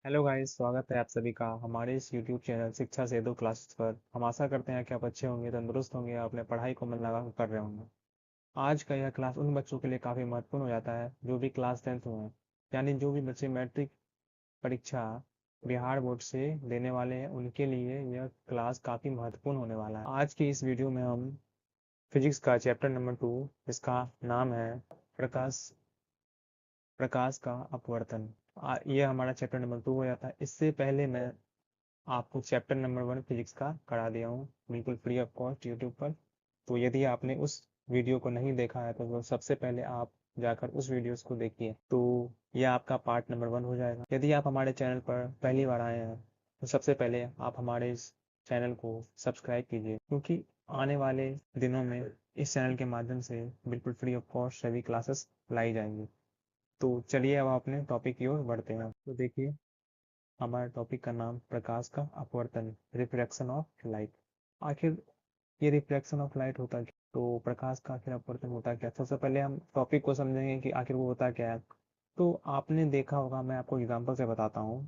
Hello guys, स्वागत है आप सभी का हमारे इस यूट्यूब चैनल शिक्षा सेतु क्लासेस पर। हम आशा करते हैं कि आप अच्छे होंगे, तंदुरुस्त होंगे, अपने पढ़ाई को मन लगा कर कर रहे होंगे। आज का यह क्लास उन बच्चों के लिए काफ़ी महत्वपूर्ण हो जाता है जो भी क्लास 10th में हैं, यानी जो भी बच्चे मैट्रिक परीक्षा बिहार बोर्ड से देने वाले हैं, उनके लिए यह क्लास काफ़ी महत्वपूर्ण होने वाला है। आज की इस वीडियो में हम फिजिक्स का चैप्टर नंबर 2, इसका नाम है प्रकाश प्रकाश का अपवर्तन। ये हमारा चैप्टर नंबर 2 हो जाता है। इससे पहले मैं आपको चैप्टर नंबर 1 फिजिक्स का करा दिया हूँ, बिल्कुल फ्री ऑफ कॉस्ट यूट्यूब पर। तो यदि आपने उस वीडियो को नहीं देखा है तो वो सबसे पहले आप जाकर उस वीडियोस को देखिए, तो यह आपका पार्ट नंबर 1 हो जाएगा। यदि आप हमारे चैनल पर पहली बार आए हैं तो सबसे पहले आप हमारे इस चैनल को सब्सक्राइब कीजिए, क्योंकि आने वाले दिनों में इस चैनल के माध्यम से बिल्कुल फ्री ऑफ कॉस्ट सभी क्लासेस लाई जाएंगी। तो चलिए अब अपने टॉपिक की ओर बढ़ते हैं। तो देखिए, हमारे टॉपिक का नाम प्रकाश का अपवर्तन, रिफ्रैक्शन ऑफ लाइट। आखिर ये रिफ्रैक्शन ऑफ लाइट होता क्या? तो प्रकाश का आखिर अपवर्तन होता क्या? सबसे पहले हम टॉपिक को समझेंगे कि आखिर वो होता क्या है। तो आपने देखा होगा, मैं आपको एग्जांपल से बताता हूँ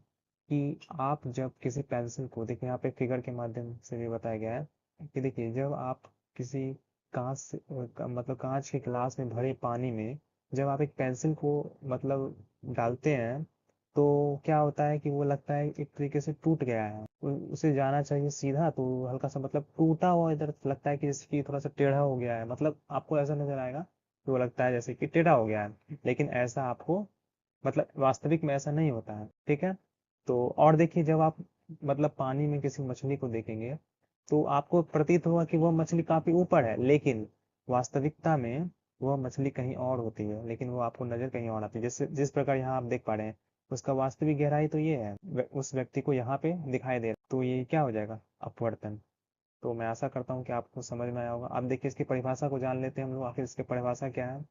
कि आप जब किसी पेंसिल को देखिए, यहाँ पे फिगर के माध्यम से भी बताया गया है कि देखिए, जब आप किसी मतलब कांच के गिलास में भरे पानी में जब आप एक पेंसिल को मतलब डालते हैं, तो क्या होता है कि वो लगता है एक तरीके से टूट गया है। उसे जाना चाहिए सीधा, तो हल्का सा मतलब टूटा हुआ इधर लगता है कि जैसे कि थोड़ा सा टेढ़ा हो गया है, मतलब आपको ऐसा नजर आएगा कि वो लगता है जैसे कि टेढ़ा हो गया है, लेकिन ऐसा आपको मतलब वास्तविक में ऐसा नहीं होता है। ठीक है। तो और देखिए, जब आप मतलब पानी में किसी मछली को देखेंगे तो आपको प्रतीत होगा कि वह मछली काफी ऊपर है, लेकिन वास्तविकता में वह मछली कहीं और होती है, लेकिन वो आपको नजर कहीं और आती है। जिस प्रकार यहाँ आप देख पा रहे हैं, उसका वास्तविक गहराई तो ये है, उस व्यक्ति को यहाँ पे दिखाई दे रहा है। तो ये क्या हो जाएगा? अपवर्तन। तो मैं आशा करता हूँ कि आपको समझ में आया होगा। अब देखिए, इसकी परिभाषा को जान लेते हैं हम लोग, आखिर इसकी परिभाषा क्या है।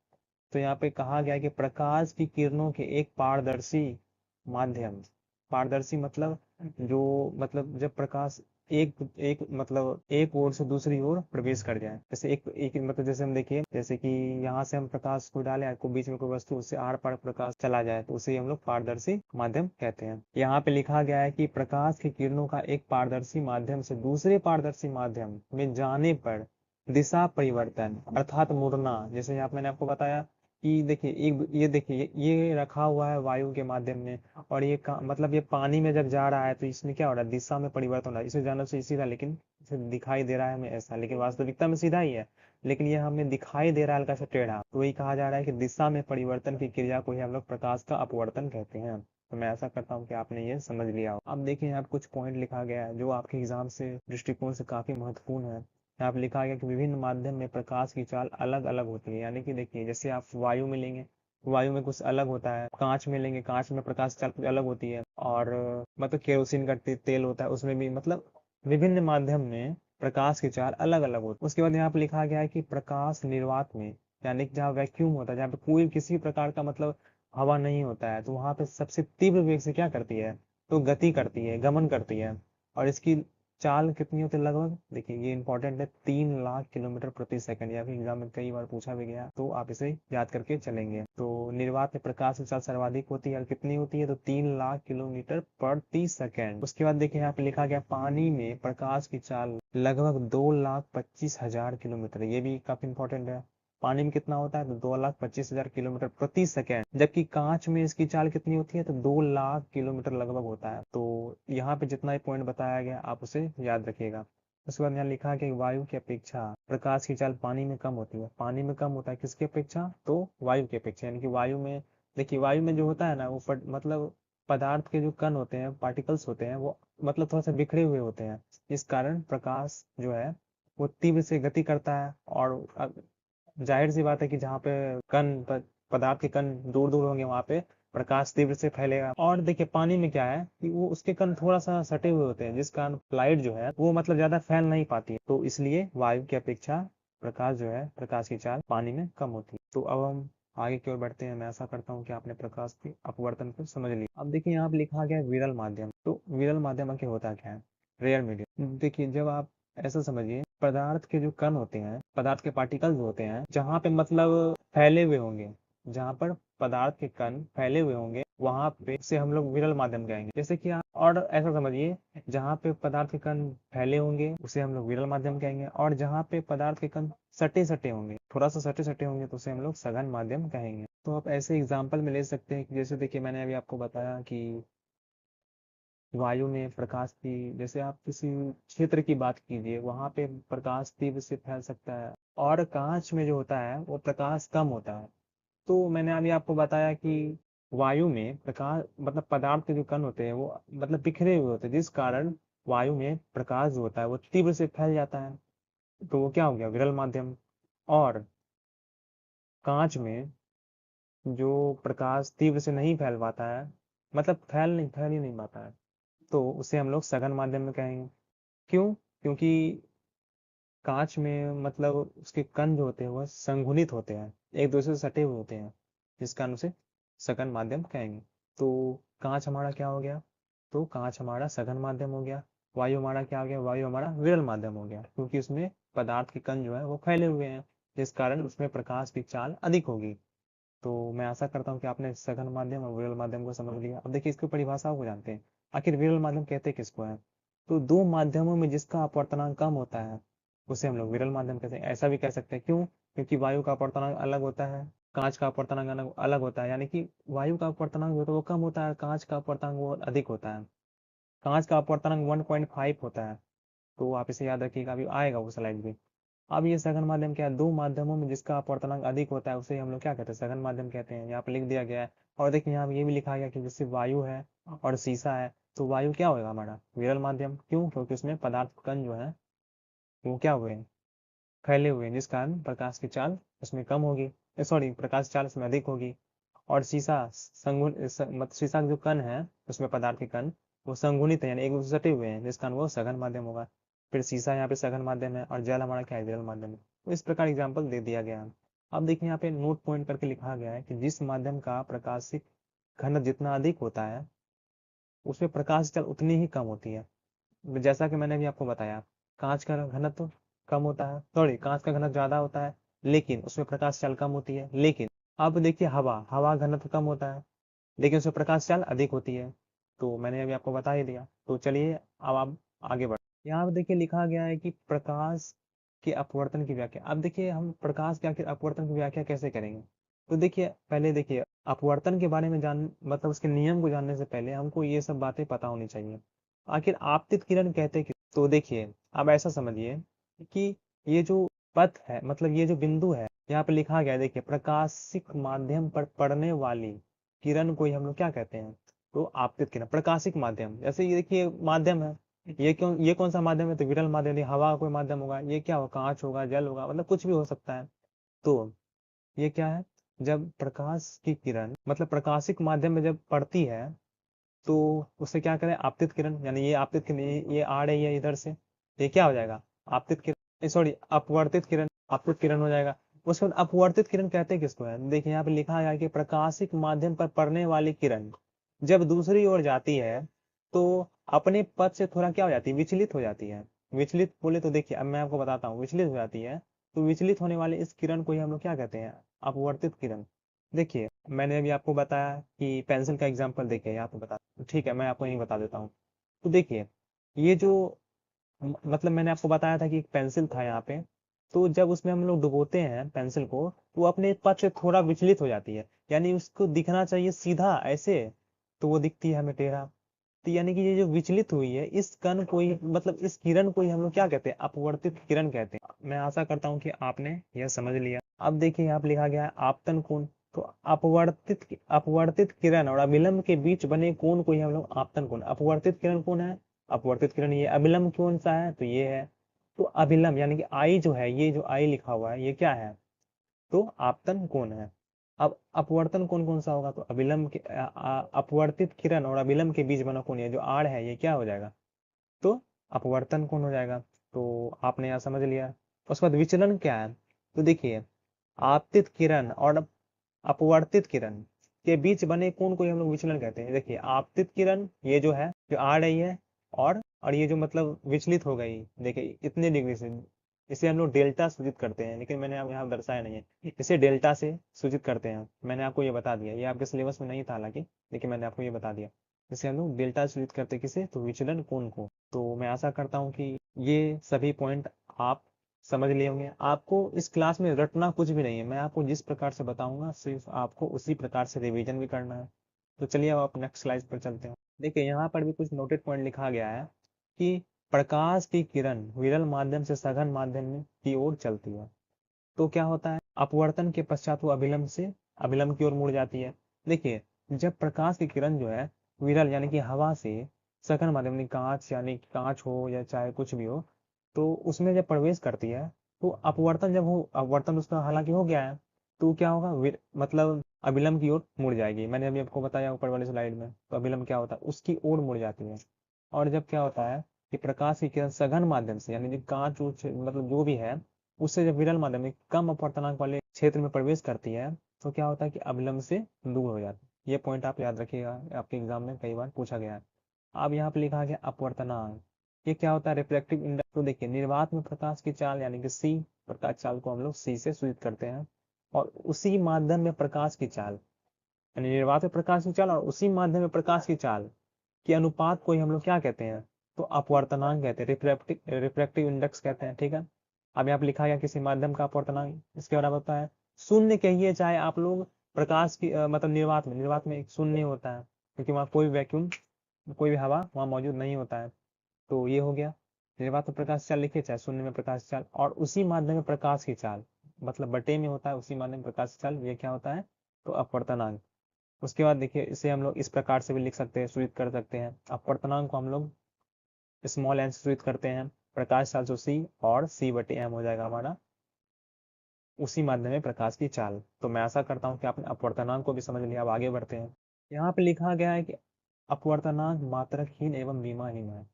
तो यहाँ पे कहा गया है कि प्रकाश की किरणों के एक पारदर्शी माध्यम। पारदर्शी मतलब जो मतलब जब प्रकाश एक एक मतलब एक ओर से दूसरी ओर प्रवेश कर जाए, जैसे एक एक मतलब जैसे हम देखिए, जैसे कि यहाँ से हम प्रकाश को डाले को बीच में कोई वस्तु, उससे आर पार प्रकाश चला जाए, तो उसे हम लोग पारदर्शी माध्यम कहते हैं। यहाँ पे लिखा गया है कि प्रकाश की किरणों का एक पारदर्शी माध्यम से दूसरे पारदर्शी माध्यम में जाने पर दिशा परिवर्तन अर्थात मुड़ना, जैसे यहाँ मैंने आपको बताया कि देखिए, एक ये देखिए, ये रखा हुआ है वायु के माध्यम में, और ये मतलब ये पानी में जब जा रहा है तो इसमें क्या हो रहा है? दिशा में परिवर्तन हो रहा है। इसे जाने से सीधा, लेकिन इसे दिखाई दे रहा है हमें ऐसा, लेकिन वास्तविकता में सीधा ही है, लेकिन ये हमें दिखाई दे रहा है हल्का सा टेढ़ा। तो वही कहा जा रहा है कि दिशा में परिवर्तन की क्रिया को ही हम लोग प्रकाश का अपवर्तन कहते हैं। तो मैं ऐसा करता हूँ कि आपने ये समझ लिया हो। अब देखिए, यहाँ पे कुछ पॉइंट लिखा गया है जो आपके एग्जाम से दृष्टिकोण से काफी महत्वपूर्ण है। यहाँ पे लिखा गया कि विभिन्न माध्यम में प्रकाश की चाल अलग अलग होती है। यानी कि देखिए, जैसे आप वायु में लेंगे, वायु में कुछ अलग होता है। कांच में लेंगे, कांच में प्रकाश चाल कुछ अलग होती है। और मतलब केरोसिन का तेल होता है, उसमें भी मतलब विभिन्न माध्यम में प्रकाश की चाल अलग अलग होती है। उसके बाद यहाँ पे लिखा गया है कि प्रकाश निर्वात में, यानी कि जहाँ वैक्यूम होता है, जहाँ पे कोई किसी प्रकार का मतलब हवा नहीं होता है, तो वहां पे सबसे तीव्र वेग से क्या करती है? तो गति करती है, गमन करती है। और इसकी चाल कितनी होती है लगभग? देखिए, ये इंपॉर्टेंट है, 3 लाख किलोमीटर प्रति सेकंड। या फिर एग्जाम में कई बार पूछा भी गया, तो आप इसे याद करके चलेंगे। तो निर्वात में प्रकाश की चाल सर्वाधिक होती है, और कितनी होती है? तो 3 लाख किलोमीटर प्रति सेकंड। उसके बाद देखिए, यहाँ पे लिखा गया पानी में प्रकाश की चाल लगभग 2,25,000 किलोमीटर। ये भी काफी इंपॉर्टेंट है। पानी में कितना होता है? तो 2,25,000 किलोमीटर प्रति सेकंड, जबकि कांच में इसकी चाल कितनी होती है? तो 2 लाख किलोमीटर लगभग होता है। तो यहाँ पे जितना भी पॉइंट बताया गया आप उसे याद रखिएगा। उसके बाद यहाँ लिखा है कि वायु की अपेक्षा प्रकाश की चाल पानी में कम होती है। पानी में कम होता है किसकी अपेक्षा? तो वायु की अपेक्षा। यानी कि वायु में देखिए, वायु में जो होता है ना, वो मतलब पदार्थ के जो कण होते हैं, पार्टिकल्स होते हैं, वो मतलब थोड़ा सा बिखरे हुए होते हैं। इस कारण प्रकाश जो है वो तीव्र से गति करता है। और जाहिर सी बात है कि जहाँ पे पदार्थ के कण दूर दूर होंगे, वहां पे प्रकाश तीव्र से फैलेगा। और देखिए, पानी में क्या है कि वो उसके कण थोड़ा सा सटे हुए होते हैं, जिस कारण लाइट जो है वो मतलब ज्यादा फैल नहीं पाती है। तो इसलिए वायु की अपेक्षा प्रकाश जो है, प्रकाश की चाल पानी में कम होती है। तो अब हम आगे की ओर बढ़ते हैं। मैं ऐसा करता हूँ कि आपने प्रकाश के अपवर्तन को समझ लिया। अब देखिए, यहाँ पे लिखा गया है विरल माध्यम। तो विरल माध्यम आखिर होता क्या है? Rare medium. देखिए, जब आप ऐसा समझिए, पदार्थ के जो कण होते हैं, पदार्थ के पार्टिकल्स होते हैं, जहाँ पे मतलब फैले हुए होंगे, जहाँ पर पदार्थ के कण फैले हुए होंगे, वहां पे उसे हम लोग विरल माध्यम कहेंगे। जैसे कि आप और ऐसा समझिए, जहाँ पे पदार्थ के कण फैले होंगे उसे हम लोग विरल माध्यम कहेंगे, और जहाँ पे पदार्थ के कण सटे सटे होंगे, थोड़ा सा सटे सटे होंगे, तो उसे हम लोग सघन माध्यम कहेंगे। तो आप ऐसे एग्जाम्पल में ले सकते हैं कि जैसे देखिए मैंने अभी आपको बताया कि वायु में प्रकाश की, जैसे आप किसी क्षेत्र की बात कीजिए वहां पे प्रकाश तीव्र से फैल सकता है, और कांच में जो होता है वो प्रकाश कम होता है। तो मैंने अभी आपको बताया कि वायु में प्रकाश मतलब पदार्थ के जो कण होते हैं वो मतलब बिखरे हुए होते हैं, जिस कारण वायु में प्रकाश जो होता है वो तीव्र से फैल जाता है, तो वो क्या हो गया, विरल माध्यम। और कांच में जो प्रकाश तीव्र से नहीं फैल पाता है, मतलब फैल ही नहीं पाता है, तो उसे हम लोग सघन माध्यम में कहेंगे। क्यों? क्योंकि कांच में मतलब उसके कण जो होते हैं वह संघुनित होते हैं, एक दूसरे से सटे हुए होते हैं, जिस कारण उसे सघन माध्यम कहेंगे। तो कांच हमारा क्या हो गया, तो कांच हमारा सघन माध्यम हो गया। वायु हमारा क्या हो गया, वायु हमारा विरल माध्यम हो गया, क्योंकि उसमें पदार्थ के कण जो है वो फैले हुए हैं, जिस कारण उसमें प्रकाश की चाल अधिक होगी। तो मैं आशा करता हूँ कि आपने सघन माध्यम और विरल माध्यम को समझ लिया। अब देखिए इसकी परिभाषाओं को जानते हैं। आखिर विरल माध्यम कहते किसको है? तो दो माध्यमों में जिसका अपवर्तनांक कम होता है उसे हम लोग विरल माध्यम कहते हैं। ऐसा भी कह सकते हैं, क्यों? क्योंकि वायु का अपवर्तनांक अलग होता है, कांच का अपवर्तनांक अलग अलग होता है, यानी कि वायु का अपवर्तनांक जो होता है वो कम होता है, कांच का अपवर्तनांक वो अधिक होता है। कांच का अपवर्तनांक 1.5 होता है, तो आप इसे याद रखिएगा, अभी आएगा वो स्लाइड भी। अब ये सघन माध्यम क्या है, दो माध्यमों में जिसका अपवर्तनांक अधिक होता है उसे हम लोग क्या कहते हैं, सघन माध्यम कहते हैं। यहाँ पे लिख दिया गया है। और देखिए यहाँ पे ये भी लिखा गया कि जैसे वायु है और शीशा है, तो वायु क्या होगा हमारा, विरल माध्यम। क्यों? क्योंकि उसमें पदार्थ कण जो है वो क्या हुए हैं, फैले हुए हैं, जिस कारण प्रकाश की चाल उसमें कम होगी, सॉरी प्रकाश चाल उसमें अधिक होगी। और शीशा मतलब शीशा के जो कण है उसमें पदार्थ के कण वो संगुणित है, यानी एक दूसरे से सटे हुए हैं, जिस कारण वो सघन माध्यम होगा। फिर शीशा यहाँ पे सघन माध्यम है और जल हमारा क्या है, विरल माध्यम है। तो इस प्रकार एग्जाम्पल दे दिया गया है। अब देखिए यहाँ पे नोट पॉइंट करके लिखा गया है कि जिस माध्यम का प्रकाशिक घनत्व जितना अधिक होता है उसमें प्रकाश चाल उतनी ही कम होती है। जैसा कि मैंने भी आपको बताया, कांच का घनत्व कम होता है, सॉरी कांच का घनत्व ज्यादा होता है लेकिन उसमें प्रकाश चाल कम होती है। लेकिन अब देखिए हवा हवा घनत्व कम होता है लेकिन उसमें प्रकाश चाल अधिक होती है। तो मैंने अभी आपको बता ही दिया। तो चलिए अब आप आगे बढ़। यहाँ पर देखिए लिखा गया है कि प्रकाश के अपवर्तन की व्याख्या। अब देखिए हम प्रकाश के आखिर अपवर्तन की व्याख्या कैसे करेंगे? तो देखिए पहले देखिए अपवर्तन के बारे में जान मतलब उसके नियम को जानने से पहले हमको ये सब बातें पता होनी चाहिए। आखिर आपतित किरण कहते कि, तो देखिए अब ऐसा समझिए कि ये जो पथ है मतलब ये जो बिंदु है यहाँ पे लिखा गया है, देखिए प्रकाशिक माध्यम पर पड़ने वाली किरण को ही हम लोग क्या कहते हैं, तो आपतित किरण। प्रकाशिक माध्यम जैसे ये देखिए माध्यम है, ये कौन सा माध्यम है, तो विरल माध्यम। नहीं, हवा का कोई माध्यम होगा, ये क्या होगा, कांच होगा, जल होगा, मतलब कुछ भी हो सकता है। तो ये क्या है, जब प्रकाश की किरण मतलब प्रकाशिक माध्यम में जब पड़ती है तो उसे क्या करें, आपतित किरण। यानी ये आपतित किरण ये आ रही है इधर से, ये क्या हो जाएगा, आपतित किरण, सॉरी अपवर्तित किरण, आपतित किरण हो जाएगा। उसके बाद अपवर्तित किरण कहते हैं किसको है, देखिए यहाँ पे लिखा है कि प्रकाशिक माध्यम पर पड़ने वाली किरण जब दूसरी ओर जाती है तो अपने पथ से थोड़ा क्या हो जाती है, विचलित हो जाती है। विचलित बोले तो देखिए अब मैं आपको बताता हूँ, विचलित हो जाती है। तो विचलित होने वाले इस किरण को ही हम लोग क्या कहते हैं, अपवर्तित किरण। देखिए मैंने अभी आपको बताया कि पेंसिल का एग्जांपल देखिए यहाँ पे बता, ठीक है मैं आपको यही बता देता हूँ। तो देखिए ये जो मतलब मैंने आपको बताया था कि एक पेंसिल था यहाँ पे, तो जब उसमें हम लोग डुबोते हैं पेंसिल को तो वो अपने पथ से थोड़ा विचलित हो जाती है, यानी उसको दिखना चाहिए सीधा ऐसे, तो वो दिखती है हमें टेढ़ा। तो यानी कि ये जो विचलित हुई है इस कण को ही मतलब इस किरण को ही हम लोग क्या कहते हैं, अपवर्तित किरण कहते हैं। मैं आशा करता हूँ कि आपने यह समझ लिया। अब देखिए यहाँ पे लिखा गया है आपतन कोण। तो अपवर्तित किरण और अभिलंब के बीच बने कोण को ही हम लोग आपतन कोण। अपवर्तित किरण कौन है, अपवर्तित किरण ये। अभिलंब कौन सा है, तो ये है। तो अभिलंब यानी कि आई जो है, ये जो आई लिखा हुआ है ये क्या है, तो आपतन कोण है। अब अपवर्तन कोण कौन सा होगा, तो अभिलंब के अपवर्तित किरण और अभिलंब के बीच बना कोण है जो आड़ है ये क्या हो जाएगा, तो अपवर्तन कोण हो जाएगा। तो आपने यहाँ समझ लिया। उसके बाद विचलन क्या है, तो देखिए आपतित किरण और अपवर्तित किरण के बीच बने कोण को ही हम लोग विचलन कहते हैं। देखिए आपतित किरण ये जो है जो आ रही है, और ये जो मतलब विचलित हो गई देखिए इतने डिग्री से, इसे हम लोग डेल्टा सूचित करते हैं, लेकिन मैंने अब यहाँ दर्शाया नहीं है, इसे डेल्टा से सूचित करते हैं। मैंने आपको ये बता दिया, ये आपके सिलेबस में नहीं था हालांकि, लेकिन मैंने आपको ये बता दिया। इसे हम लोग डेल्टा सूचित करते हैं, किसे, तो विचलन कोण को। तो मैं आशा करता हूँ कि ये सभी पॉइंट आप समझ लिए होंगे। आपको इस क्लास में रटना कुछ भी नहीं है, मैं आपको जिस प्रकार से बताऊंगा सिर्फ आपको उसी प्रकार से रिवीजन भी करना है। तो चलिए अब आप नेक्स्ट स्लाइड पर चलते हैं। देखिए यहाँ पर भी कुछ नोटेड पॉइंट लिखा गया है कि प्रकाश की किरण विरल माध्यम से सघन माध्यम की ओर चलती है, तो क्या होता है, अपवर्तन के पश्चात वो अभिलंब से अभिलंब की ओर मुड़ जाती है। देखिए, जब प्रकाश की किरण जो है विरल यानी कि हवा से सघन माध्यम यानी कांच, यानी कि कांच हो या चाहे कुछ भी हो, तो उसमें जब प्रवेश करती है, तो अपवर्तन जब हो, अपवर्तन उसका हालांकि हो गया है, तो क्या होगा, मतलब अभिलंब की ओर मुड़ जाएगी। मैंने अभी आपको बताया ऊपर वाली स्लाइड में, तो अभिलंब क्या होता है, उसकी ओर मुड़ जाती है। और जब क्या होता है कि प्रकाश की किरण सघन माध्यम से यानी जो कांच उच मतलब जो भी है, उससे जब विरल माध्यम में कम अपवर्तनांक वाले क्षेत्र में प्रवेश करती है, तो क्या होता है कि अभिलंब से दूर हो जाती है। ये पॉइंट आप याद रखिएगा, आपके एग्जाम में कई बार पूछा गया है। अब यहाँ पे लिखा गया अपवर्तनांक, ये क्या होता है, रिफ्लेक्टिव इंडेक्स। तो देखिए, निर्वात में प्रकाश की चाल यानी कि सी, प्रकाश चाल को हम लोग सी से सूचित करते हैं, और उसी माध्यम में प्रकाश की चाल यानी निर्वात में प्रकाश की चाल और उसी माध्यम में प्रकाश की चाल के अनुपात को ही हम लोग क्या कहते हैं, तो अपवर्तनांक कहते हैं, रिफ्लेक्टिव रिफ्रेक्टिव इंडेक्स कहते हैं। ठीक है, अब यहाँ पे लिखा गया किसी माध्यम का अपवर्तनांक इसके बराबर होता है शून्य, कहिए चाहे आप लोग प्रकाश की मतलब निर्वात में एक शून्य होता है, क्योंकि वहाँ कोई वैक्यूम, कोई भी हवा वहाँ मौजूद नहीं होता है। तो ये हो गया, निर्वात में प्रकाश चाल लिखिए चाहे शून्य में प्रकाश चाल, और उसी माध्यम में प्रकाश की चाल मतलब बटे में होता है उसी माध्यम में प्रकाश की चाल, ये क्या होता है, तो अपवर्तनांक। उसके बाद देखिए, इसे हम लोग इस प्रकार से भी लिख सकते हैं, सूचित कर सकते हैं। अपवर्तनांक को हम लोग स्मॉल एन से सूचित करते हैं, प्रकाश चाल जो सी, और सी बटे एम हो जाएगा हमारा उसी माध्यम में प्रकाश की चाल। तो मैं आशा करता हूँ कि आपने अपवर्तनांक को भी समझ लिया। अब आगे बढ़ते हैं। यहाँ पे लिखा गया है कि अपवर्तनांक मात्रकहीन एवं विमाहीन है।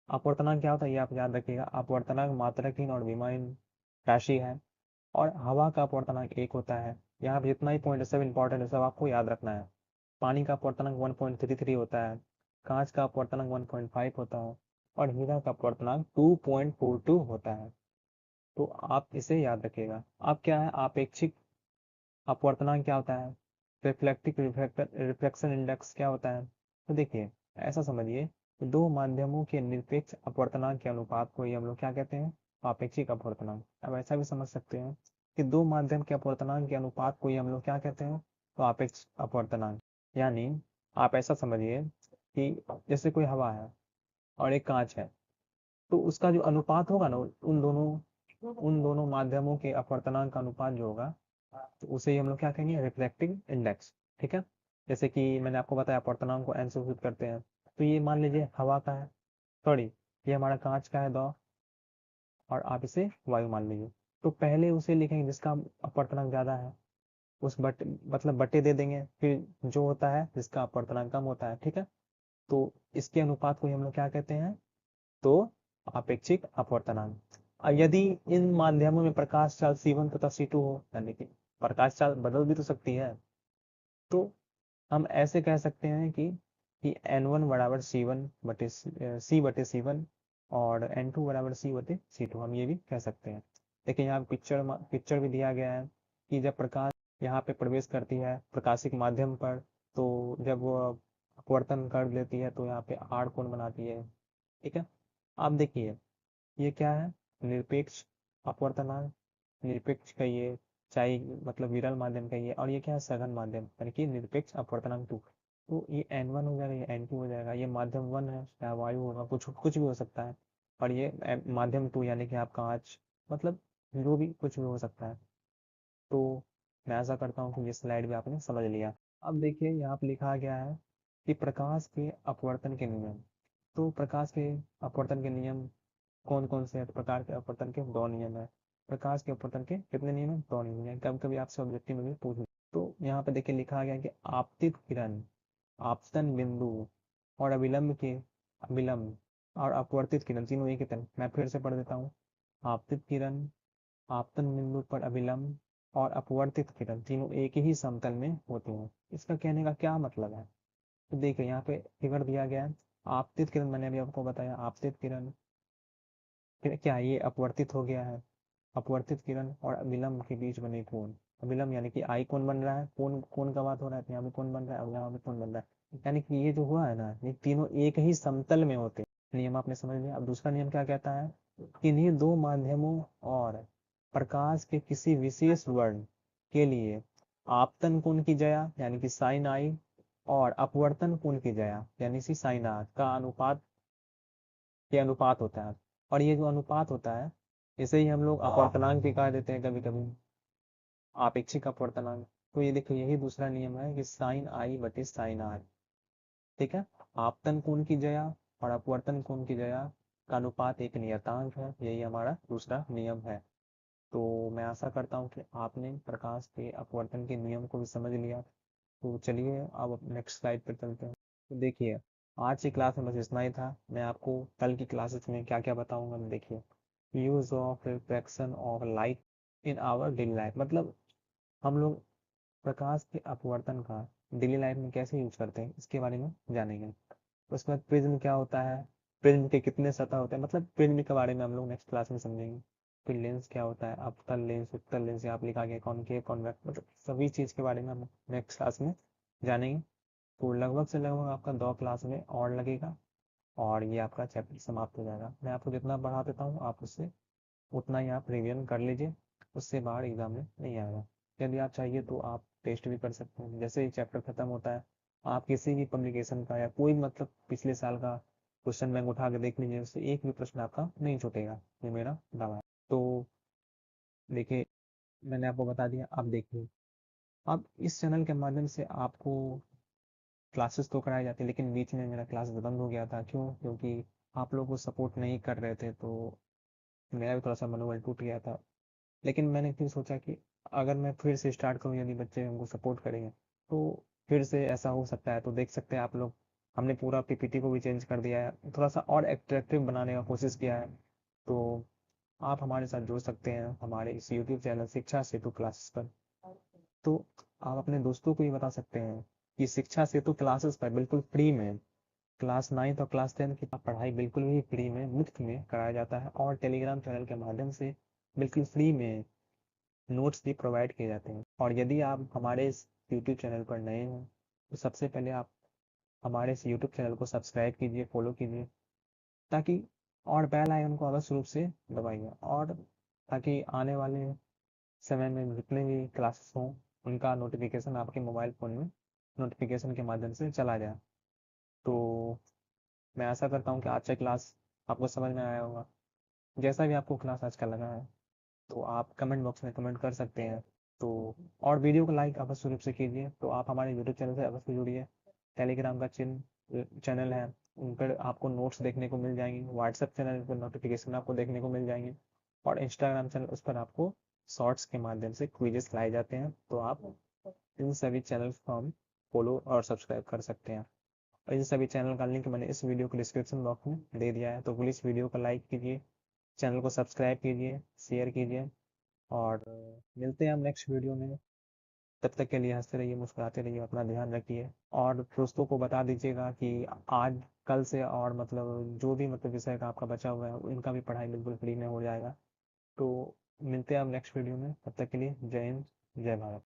अपवर्तनांक क्या होता है ये आप याद रखिएगा, अपवर्तनांक मात्रकहीन और विमाहीन राशि है, और हवा का अपवर्तनांक एक होता है। यहाँ पे जितना ही पॉइंट है सब इंपॉर्टेंट है, सब आपको याद रखना है। पानी का अपवर्तनांक 1.33 होता है, कांच का अपवर्तनांक 1.5 होता है, और हीरा का अपवर्तनांक 2.42 होता है। तो आप इसे याद रखिएगा। अब क्या है, आपेक्षिक अपवर्तनांक क्या होता है, रिफ्लेक्टिव रिफ्लेक्शन इंडेक्स क्या होता है। तो देखिए, ऐसा समझिए कि दो माध्यमों के निरपेक्ष अपवर्तनांक के अनुपात को ही हम लोग क्या कहते हैं, आपेक्षिक अपवर्तनांक। अब ऐसा भी समझ सकते हैं कि दो माध्यम के अपवर्तनांक के अनुपात को ही हम लोग क्या कहते हैं, तो आपेक्ष अपवर्तनांक। यानी आप ऐसा समझिए कि जैसे कोई हवा है और एक कांच है, तो उसका जो अनुपात होगा ना, उन दोनों माध्यमों के अपवर्तनांक का अनुपात जो होगा, तो उसे ही हम लोग क्या कहेंगे, रिफ्लेक्टिव इंडेक्स। ठीक है, जैसे कि मैंने आपको बताया अपवर्तनांक को एन से सूचित करते हैं, तो ये मान लीजिए हवा का है, सॉरी ये हमारा कांच का है दो, और आप इसे वायु मान लीजिए। तो पहले उसे लिखेंगे जिसका अपवर्तनांक ज्यादा है, उस मतलब बटे दे देंगे, फिर जो होता है जिसका अपवर्तनांक कम होता है। ठीक है, तो इसके अनुपात को ही हम लोग क्या कहते हैं, तो अपेक्षिक अपवर्तनांक। यदि इन माध्यमों में प्रकाश चाल C1 तथा C2 हो, यानी कि प्रकाश चाल बदल भी तो सकती है, तो हम ऐसे कह सकते हैं कि N1 बराबर C1 बटे C बटे C1, और N2 बराबर C बटे C2, हम ये भी कह सकते हैं। लेकिन यहाँ पिक्चर भी दिया गया है कि जब प्रकाश यहाँ पे प्रवेश करती है प्रकाशिक माध्यम पर, तो जब वो अपवर्तन कर लेती है तो यहाँ पे आड़ कोण बनाती है। ठीक है, आप देखिए ये क्या है, निरपेक्ष अपवर्तनांक, निरपेक्ष का ये, चाहे मतलब विरल माध्यम का ये, और ये क्या है, सघन माध्यम यानी कि निरपेक्ष अपवर्तनांक 2। तो ये N1 हो जाएगा, ये N2 हो जाएगा, ये माध्यम 1 है या वायु होगा, कुछ कुछ भी हो सकता है, और ये माध्यम 2 यानी कि आप कांच, मतलब जो भी कुछ भी हो सकता है। तो मैं ऐसा करता हूँ कि ये स्लाइड भी आपने समझ लिया। अब देखिए यहाँ पे लिखा गया है कि प्रकाश के अपवर्तन के नियम। तो प्रकाश के अपवर्तन के नियम कौन कौन से हैं, तो प्रकार के अपवर्तन के दो नियम है। प्रकाश के अपवर्तन के कितने नियम है, दो नियम है। कभी कभी आपसे ऑब्जेक्टिव में भी पूछ ले। तो यहाँ पे देखिए लिखा गया है कि आपतित किरण, आपतन बिंदु और अविलंब और अपवर्तित किरण तीनों एक ही तरह। मैं फिर से पढ़ देता हूँ, आपतित किरण, आपतन बिंदु पर अविलंब और अपवर्तित किरण तीनों एक ही समतल में होती हैं। इसका कहने का क्या मतलब है, तो देखिए यहाँ पे फिगर दिया गया है। आपतित किरण मैंने अभी आपको बताया, आपतित किरण फिर क्या ये अपवर्तित हो गया है, अपवर्तित किरण और विलंब के बीच बने कोण। विलंब यानी कि आई कोण बन रहा है, कोण कोण का बात हो रहा है, तो यहाँ पे कोण बन रहा है और यहाँ पे कोण बन रहा है, यानी कि ये जो हुआ है ना, ये तीनों एक ही समतल में होते हैं। नियम आपने समझ लिया। अब दूसरा नियम क्या कहता है, किन्हीं दो माध्यमों और प्रकाश के किसी विशेष वर्ण के लिए आपतन कोण की जया यानी कि साइन आई और अपवर्तन कोण की जया यानी कि साइन आर का अनुपात, ये अनुपात होता है। और ये जो अनुपात होता है, इसे ही हम लोग अपवर्तनांक भी कह देते हैं कभी कभी, आपेक्षिक अपवर्तनांक। तो ये देखो, यही दूसरा नियम है कि साइन आई बटे साइन आर। ठीक है। आपतन कोण की जया और अपवर्तन कोण की जया का अनुपात एक नियतांक है, यही हमारा दूसरा नियम है। तो मैं आशा करता हूँ कि आपने प्रकाश के अपवर्तन के नियम को भी समझ लिया। तो चलिए अब नेक्स्ट स्लाइड पर चलते हैं। तो देखिए, आज की क्लास में बस इतना ही था। मैं आपको कल की क्लासेस में क्या क्या बताऊंगा, देखिए, use of refraction of light in our daily life, मतलब हम लोग प्रकाश के अपवर्तन का डेली लाइफ में कैसे यूज करते हैं इसके बारे में जानेंगे। उसके बाद प्रिज्म क्या होता है, प्रिज्म के कितने सतह होते हैं, मतलब प्रिज्म के बारे में हम लोग नेक्स्ट क्लास में समझेंगे। फिर लेंस क्या होता है, अवतल लेंस, उत्तल लेंस, यहाँ पे लिखा गया कॉनकेव कॉन्वेक्स, मतलब सभी चीज़ के बारे में हम नेक्स्ट क्लास में जानेंगे। तो लगभग से लगभग आपका 2 क्लास में और लगेगा और ये आपका चैप्टर समाप्त हो जाएगा। मैं आपको जितना बढ़ा देता हूँ आप उससे उतना ही आप रिवीजन कर लीजिए, उससे बाहर एग्जाम में नहीं आएगा। यदि आप चाहिए तो आप टेस्ट भी कर सकते हैं, जैसे ही चैप्टर खत्म होता है आप किसी भी पब्लिकेशन का या कोई मतलब पिछले साल का क्वेश्चन बैंक उठा के देख लीजिए, उससे एक भी प्रश्न आपका नहीं छूटेगा, ये मेरा दावा है। तो देखिए, मैंने आपको बता दिया, आप देखिए, अब इस चैनल के माध्यम से आपको क्लासेस तो कराई जाती है, लेकिन बीच में मेरा क्लास बंद हो गया था। क्यों? क्योंकि आप लोग को सपोर्ट नहीं कर रहे थे, तो मेरा भी थोड़ा सा मनोबल टूट गया था। लेकिन मैंने फिर सोचा कि अगर मैं फिर से स्टार्ट करूँ, यदि बच्चे हमको सपोर्ट करेंगे तो फिर से ऐसा हो सकता है। तो देख सकते हैं आप लोग, हमने पूरा पीपीटी को भी चेंज कर दिया है, थोड़ा सा और एट्रैक्टिव बनाने का कोशिश किया है। तो आप हमारे साथ जुड़ सकते हैं हमारे इस यूट्यूब चैनल शिक्षा सेतु क्लासेस पर। तो आप अपने दोस्तों को ये बता सकते हैं कि शिक्षा सेतु क्लासेस पर बिल्कुल फ्री में क्लास 9 और क्लास 10 की पढ़ाई बिल्कुल भी फ्री में मुफ्त में कराया जाता है, और टेलीग्राम चैनल के माध्यम से बिल्कुल फ्री में नोट्स भी प्रोवाइड किए जाते हैं। और यदि आप हमारे इस यूट्यूब चैनल पर नए हैं तो सबसे पहले आप हमारे इस यूट्यूब चैनल को सब्सक्राइब कीजिए, फॉलो कीजिए, ताकि और बेल आइकन को अवश्य रूप से दबाइए, और ताकि आने वाले समय में जितने भी क्लासेस हों उनका नोटिफिकेशन आपके मोबाइल फ़ोन में नोटिफिकेशन के माध्यम से चला जाए। तो मैं आशा करता हूँ कि आज का क्लास आपको समझ में आया होगा। जैसा भी आपको क्लास आज का लगा है तो आप कमेंट बॉक्स में कमेंट कर सकते हैं। तो और वीडियो को लाइक अवश्य रूप से कीजिए। तो आप हमारे यूट्यूब चैनल से अवश्य जुड़िए। टेलीग्राम का चैनल है, उन पर आपको नोट्स देखने को मिल जाएंगे, व्हाट्सएप चैनल पर नोटिफिकेशन आपको देखने को मिल जाएंगे, और इंस्टाग्राम चैनल, उस पर आपको शॉर्ट्स के माध्यम से क्विजेस लाए जाते हैं। तो आप इन सभी चैनल्स को हम फॉलो और सब्सक्राइब कर सकते हैं। और इन सभी चैनल का लिंक मैंने इस वीडियो के डिस्क्रिप्शन बॉक्स में दे दिया है। तो प्लीज़ वीडियो को लाइक कीजिए, चैनल को सब्सक्राइब कीजिए, शेयर कीजिए, और मिलते हैं हम नेक्स्ट वीडियो में। तब तक के लिए हंसते रहिए, मुस्कुराते रहिए, अपना ध्यान रखिए, और दोस्तों को बता दीजिएगा कि आज कल से और मतलब जो भी मतलब विषय का आपका बचा हुआ है उनका भी पढ़ाई बिल्कुल फ्री में हो जाएगा। तो मिलते हैं हम नेक्स्ट वीडियो में, तब तक के लिए जय हिंद, जय भारत।